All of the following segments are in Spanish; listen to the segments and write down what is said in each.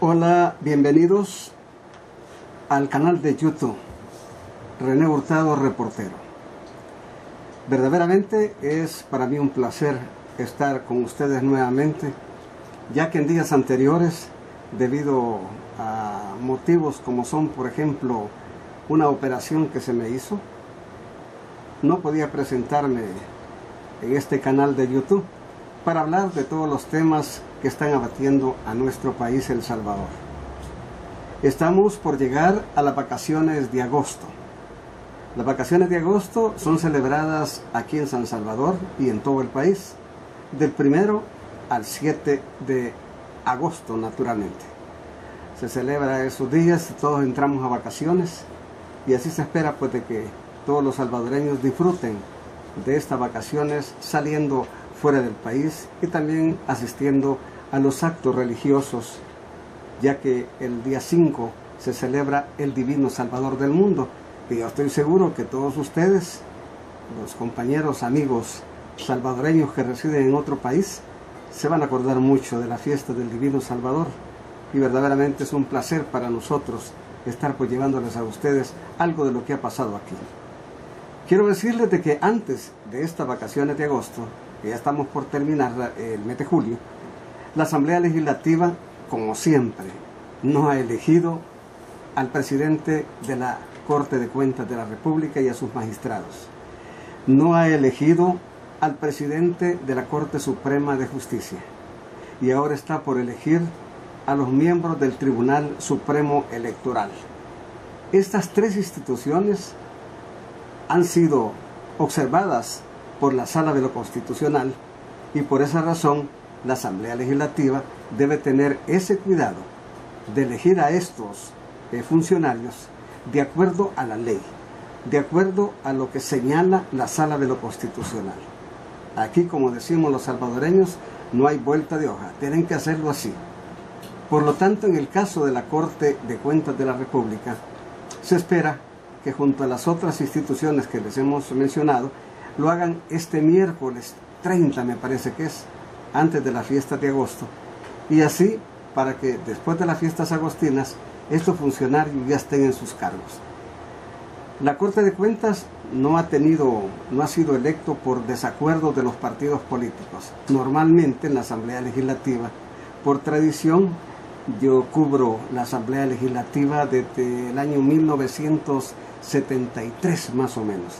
Hola, bienvenidos al canal de YouTube René Hurtado Reportero. Verdaderamente es para mí un placer estar con ustedes nuevamente, ya que en días anteriores, debido a motivos como son, por ejemplo, una operación que se me hizo, no podía presentarme en este canal de YouTube para hablar de todos los temas que están abatiendo a nuestro país, El Salvador. Estamos por llegar a las vacaciones de agosto. Las vacaciones de agosto son celebradas aquí en San Salvador y en todo el país, del 1 al 7 de agosto, naturalmente. Se celebra esos días y todos entramos a vacaciones, y así se espera pues de que todos los salvadoreños disfruten de estas vacaciones saliendo fuera del país y también asistiendo a los actos religiosos, ya que el día 5 se celebra el Divino Salvador del mundo, y yo estoy seguro que todos ustedes, los compañeros, amigos salvadoreños que residen en otro país, se van a acordar mucho de la fiesta del Divino Salvador, y verdaderamente es un placer para nosotros estar pues llevándoles a ustedes algo de lo que ha pasado aquí. Quiero decirles de que antes de estas vacaciones de agosto, que ya estamos por terminar el mes de julio, la Asamblea Legislativa, como siempre, no ha elegido al presidente de la Corte de Cuentas de la República y a sus magistrados. No ha elegido al presidente de la Corte Suprema de Justicia. Y ahora está por elegir a los miembros del Tribunal Supremo Electoral. Estas tres instituciones han sido observadas por la Sala de lo Constitucional, y por esa razón la Asamblea Legislativa debe tener ese cuidado de elegir a estos funcionarios de acuerdo a la ley, de acuerdo a lo que señala la Sala de lo Constitucional. Aquí, como decimos los salvadoreños, no hay vuelta de hoja, tienen que hacerlo así. Por lo tanto, en el caso de la Corte de Cuentas de la República, se espera que junto a las otras instituciones que les hemos mencionado, lo hagan este miércoles 30, me parece que es, antes de la fiesta de agosto, y así para que después de las fiestas agostinas estos funcionarios ya estén en sus cargos. La Corte de Cuentas no ha sido electo por desacuerdo de los partidos políticos. Normalmente en la Asamblea Legislativa, por tradición, yo cubro la Asamblea Legislativa desde el año 1973 más o menos,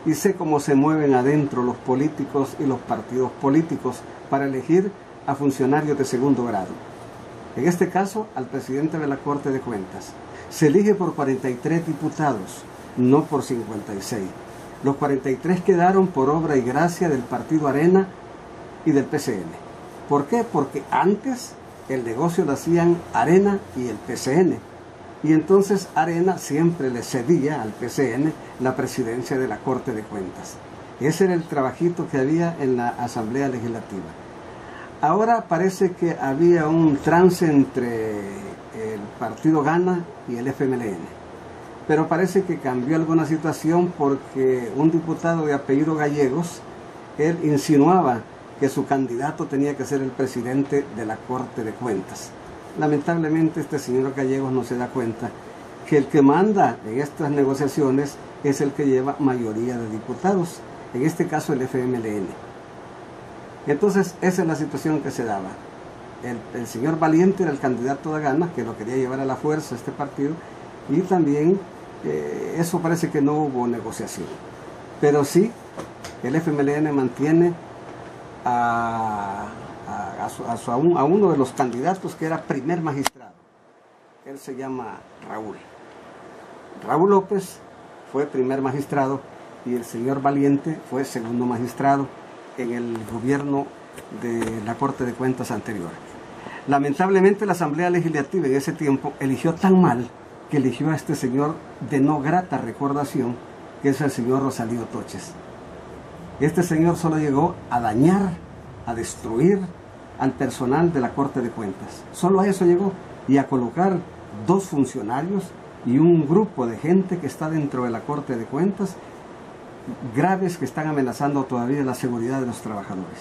y sé cómo se mueven adentro los políticos y los partidos políticos para elegir a funcionarios de segundo grado. En este caso, al presidente de la Corte de Cuentas. Se elige por 43 diputados, no por 56. Los 43 quedaron por obra y gracia del partido Arena y del PCN. ¿Por qué? Porque antes el negocio lo hacían Arena y el PCN. Y entonces Arena siempre le cedía al PCN la presidencia de la Corte de Cuentas. Ese era el trabajito que había en la Asamblea Legislativa. Ahora parece que había un trance entre el partido Gana y el FMLN. Pero parece que cambió alguna situación porque un diputado de apellido Gallegos, él insinuaba que su candidato tenía que ser el presidente de la Corte de Cuentas. Lamentablemente este señor Gallegos no se da cuenta que el que manda en estas negociaciones es el que lleva mayoría de diputados, en este caso el FMLN. Entonces esa es la situación que se daba. El señor Valiente era el candidato de Gana, que lo quería llevar a la fuerza este partido, y también eso parece que no hubo negociación. Pero sí, el FMLN mantiene a uno de los candidatos que era primer magistrado. Él se llama Raúl López fue primer magistrado y el señor Valiente fue segundo magistrado en el gobierno de la Corte de Cuentas anterior. Lamentablemente la Asamblea Legislativa en ese tiempo eligió tan mal que eligió a este señor de no grata recordación, que es el señor Rosalío Toches. Este señor solo llegó a dañar, a destruir al personal de la Corte de Cuentas. Solo a eso llegó, y a colocar 2 funcionarios y un grupo de gente que está dentro de la Corte de Cuentas, graves, que están amenazando todavía la seguridad de los trabajadores.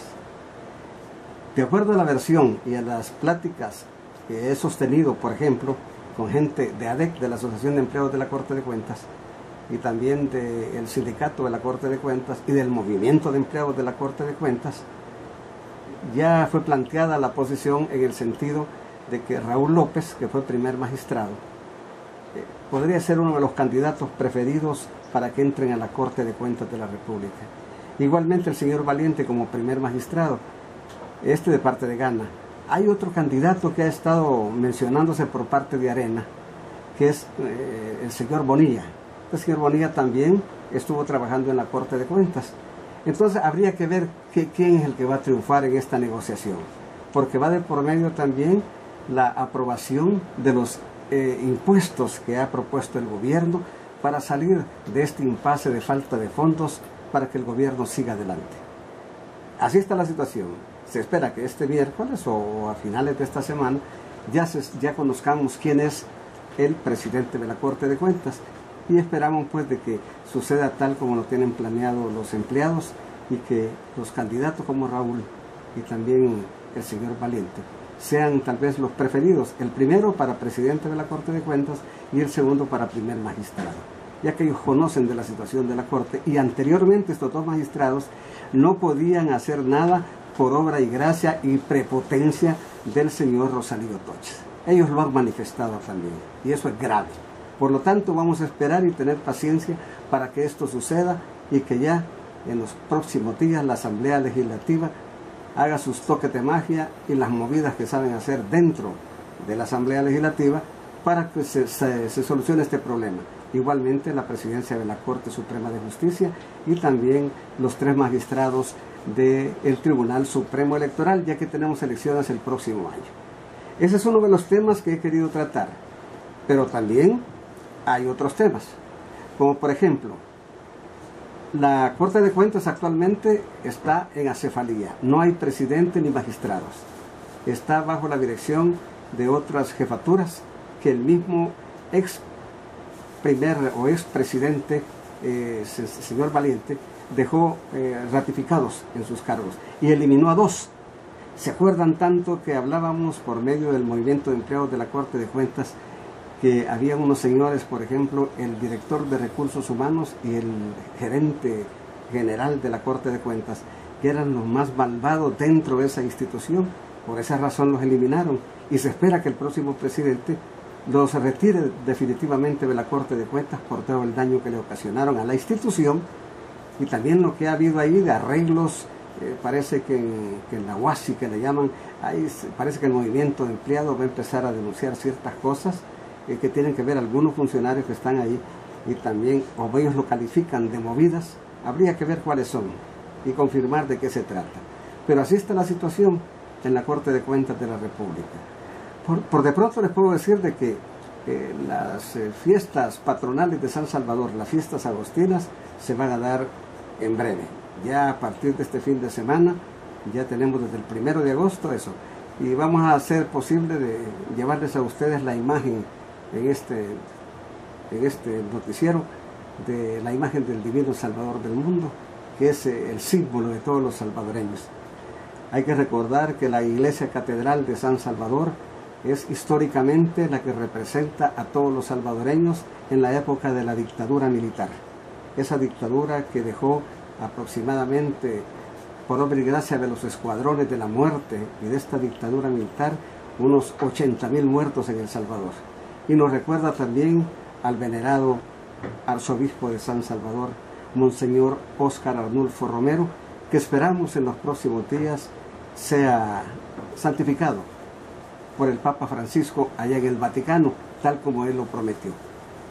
De acuerdo a la versión y a las pláticas que he sostenido, por ejemplo, con gente de ADEC, de la Asociación de Empleados de la Corte de Cuentas, y también del sindicato de la Corte de Cuentas y del movimiento de empleados de la Corte de Cuentas, ya fue planteada la posición en el sentido de que Raúl López, que fue primer magistrado, podría ser uno de los candidatos preferidos para que entren a la Corte de Cuentas de la República. Igualmente el señor Valiente como primer magistrado, de parte de Gana. Hay otro candidato que ha estado mencionándose por parte de Arena, que es el señor Bonilla. El señor Bonilla también estuvo trabajando en la Corte de Cuentas. Entonces habría que ver quién es el que va a triunfar en esta negociación, porque va de por medio también la aprobación de los impuestos que ha propuesto el gobierno para salir de este impasse de falta de fondos para que el gobierno siga adelante. Así está la situación. Se espera que este miércoles o a finales de esta semana ya conozcamos quién es el presidente de la Corte de Cuentas, y esperamos pues de que suceda tal como lo tienen planeado los empleados, y que los candidatos como Raúl y también el señor Valiente sean tal vez los preferidos, el primero para presidente de la Corte de Cuentas y el segundo para primer magistrado, ya que ellos conocen de la situación de la Corte, y anteriormente estos 2 magistrados no podían hacer nada por obra y gracia y prepotencia del señor Rosalío Toches. Ellos lo han manifestado también, y eso es grave. Por lo tanto, vamos a esperar y tener paciencia para que esto suceda, y que ya en los próximos días la Asamblea Legislativa haga sus toques de magia y las movidas que saben hacer dentro de la Asamblea Legislativa para que se solucione este problema. Igualmente la presidencia de la Corte Suprema de Justicia y también los 3 magistrados del Tribunal Supremo Electoral, ya que tenemos elecciones el próximo año. Ese es uno de los temas que he querido tratar, pero también hay otros temas, como por ejemplo, la Corte de Cuentas actualmente está en acefalía, no hay presidente ni magistrados, está bajo la dirección de otras jefaturas que el mismo ex presidente, señor Valiente, dejó ratificados en sus cargos y eliminó a 2. ¿Se acuerdan tanto que hablábamos por medio del movimiento de empleados de la Corte de Cuentas que había unos señores, por ejemplo, el director de Recursos Humanos y el gerente general de la Corte de Cuentas, que eran los más malvados dentro de esa institución? Por esa razón los eliminaron, y se espera que el próximo presidente los retire definitivamente de la Corte de Cuentas por todo el daño que le ocasionaron a la institución, y también lo que ha habido ahí de arreglos. Parece que en la UASI, que le llaman, parece que el movimiento de empleados va a empezar a denunciar ciertas cosas que tienen que ver algunos funcionarios que están ahí, y también, o ellos lo califican de movidas. Habría que ver cuáles son y confirmar de qué se trata. Pero así está la situación en la Corte de Cuentas de la República. Por de pronto les puedo decir de que las fiestas patronales de San Salvador, las fiestas agostinas, se van a dar en breve. Ya a partir de este fin de semana, ya tenemos desde el 1 de agosto eso. Y vamos a hacer posible de llevarles a ustedes la imagen en este noticiero, de la imagen del Divino Salvador del mundo, que es el símbolo de todos los salvadoreños. Hay que recordar que la Iglesia Catedral de San Salvador es históricamente la que representa a todos los salvadoreños en la época de la dictadura militar. Esa dictadura que dejó aproximadamente, por obra y gracia de los escuadrones de la muerte y de esta dictadura militar, unos 80.000 muertos en El Salvador. Y nos recuerda también al venerado arzobispo de San Salvador, Monseñor Óscar Arnulfo Romero, que esperamos en los próximos días sea santificado por el Papa Francisco allá en el Vaticano, tal como él lo prometió.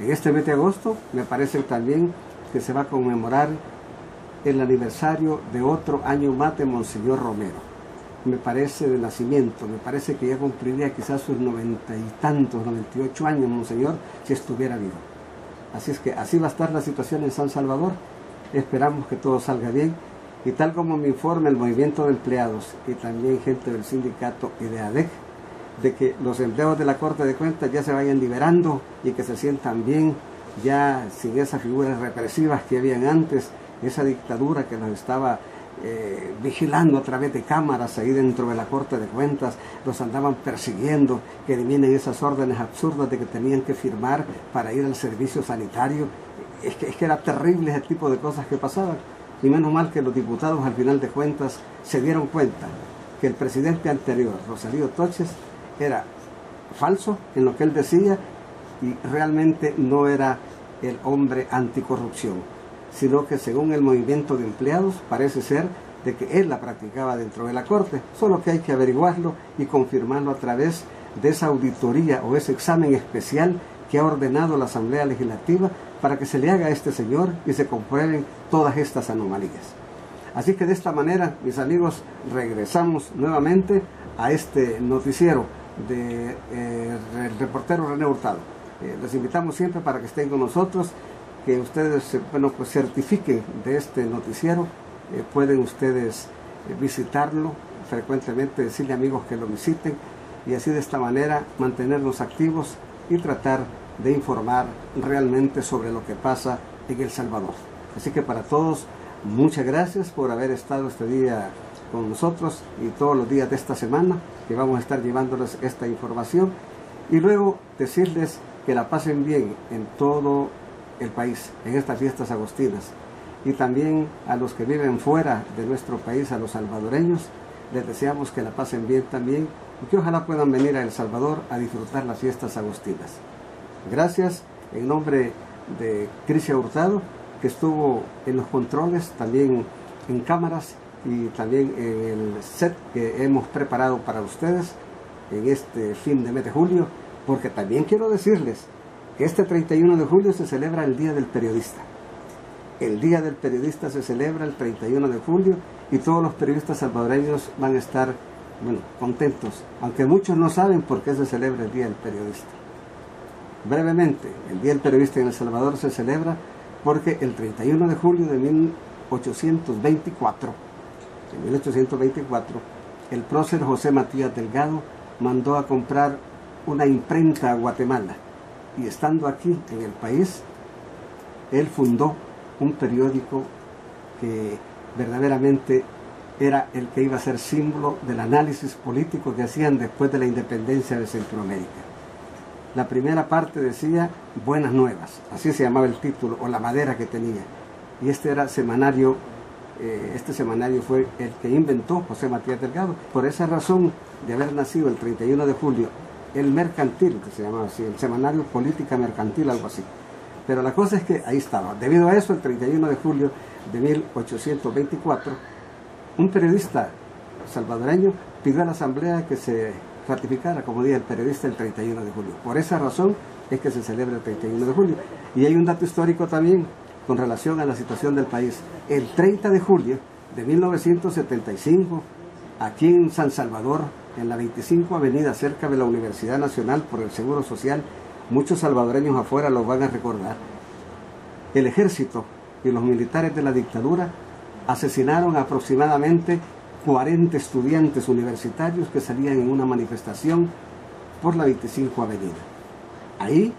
En este mes de agosto me parece también que se va a conmemorar el aniversario de otro año más de Monseñor Romero. Me parece de nacimiento, me parece que ya cumpliría quizás sus 90 y tantos, 98 años Monseñor, si estuviera vivo. Así es que así va a estar la situación en San Salvador. Esperamos que todo salga bien, y tal como me informa el movimiento de empleados y también gente del sindicato y de ADEC, de que los empleados de la Corte de Cuentas ya se vayan liberando y que se sientan bien, ya sin esas figuras represivas que habían antes, esa dictadura que los estaba vigilando a través de cámaras ahí dentro de la Corte de Cuentas, los andaban persiguiendo, que vienen esas órdenes absurdas de que tenían que firmar para ir al servicio sanitario. Es que era terrible ese tipo de cosas que pasaban. Y menos mal que los diputados al final de cuentas se dieron cuenta que el presidente anterior, Rosalío Toches, era falso en lo que él decía y realmente no era el hombre anticorrupción, sino que según el movimiento de empleados parece ser de que él la practicaba dentro de la Corte, solo que hay que averiguarlo y confirmarlo a través de esa auditoría o ese examen especial que ha ordenado la Asamblea Legislativa para que se le haga a este señor y se comprueben todas estas anomalías. Así que de esta manera, mis amigos, regresamos nuevamente a este noticiero del reportero René Hurtado. Les invitamos siempre para que estén con nosotros, que ustedes pues certifiquen de este noticiero, pueden ustedes visitarlo frecuentemente, decirle a amigos que lo visiten y así de esta manera mantenernos activos y tratar de informar realmente sobre lo que pasa en El Salvador. Así que para todos, muchas gracias por haber estado este día con nosotros y todos los días de esta semana que vamos a estar llevándoles esta información y luego decirles que la pasen bien en todo el país en estas fiestas agostinas y también a los que viven fuera de nuestro país, a los salvadoreños, les deseamos que la pasen bien también y que ojalá puedan venir a El Salvador a disfrutar las fiestas agostinas. Gracias en nombre de Cristian Hurtado, que estuvo en los controles, también en cámaras y también en el set que hemos preparado para ustedes en este fin de mes de julio, porque también quiero decirles que este 31 de julio se celebra el Día del Periodista. El Día del Periodista se celebra el 31 de julio y todos los periodistas salvadoreños van a estar, contentos, aunque muchos no saben por qué se celebra el Día del Periodista. Brevemente, el Día del Periodista en El Salvador se celebra porque el 31 de julio de 1824, el prócer José Matías Delgado mandó a comprar una imprenta a Guatemala y estando aquí en el país, él fundó un periódico que verdaderamente era el que iba a ser símbolo del análisis político que hacían después de la independencia de Centroamérica. La primera parte decía Buenas Nuevas, así se llamaba el título, o la madera que tenía. Y este era semanario, este semanario fue el que inventó José Matías Delgado. Por esa razón de haber nacido el 31 de julio, el Mercantil, que se llamaba así, el semanario Política Mercantil, algo así. Pero la cosa es que ahí estaba. Debido a eso, el 31 de julio de 1824, un periodista salvadoreño pidió a la Asamblea que se ratificara como Día del Periodista el 31 de julio. Por esa razón es que se celebra el 31 de julio. Y hay un dato histórico también con relación a la situación del país. El 30 de julio de 1975, aquí en San Salvador, en la 25 Avenida, cerca de la Universidad Nacional por el Seguro Social, muchos salvadoreños afuera lo van a recordar, el ejército y los militares de la dictadura asesinaron aproximadamente 40 estudiantes universitarios que salían en una manifestación por la 25 Avenida. Ahí,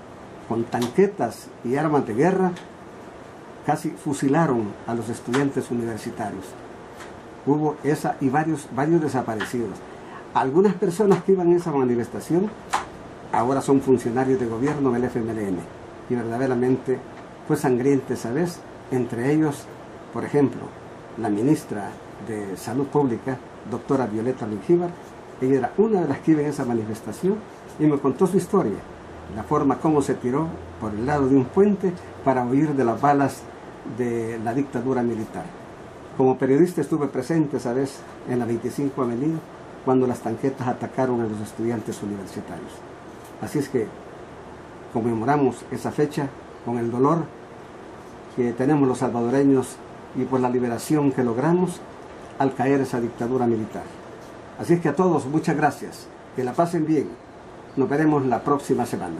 con tanquetas y armas de guerra, casi fusilaron a los estudiantes universitarios. Hubo esa y varios desaparecidos. Algunas personas que iban a esa manifestación ahora son funcionarios de gobierno del FMLN y verdaderamente fue sangrienta esa vez. Entre ellos, por ejemplo, la ministra de Salud Pública, doctora Violeta Mengíbar. Ella era una de las que iba en esa manifestación y me contó su historia, la forma como se tiró por el lado de un puente para huir de las balas de la dictadura militar. Como periodista estuve presente esa vez en la 25 Avenida cuando las tanquetas atacaron a los estudiantes universitarios. Así es que conmemoramos esa fecha con el dolor que tenemos los salvadoreños y por la liberación que logramos al caer esa dictadura militar. Así es que a todos muchas gracias, que la pasen bien, nos veremos la próxima semana.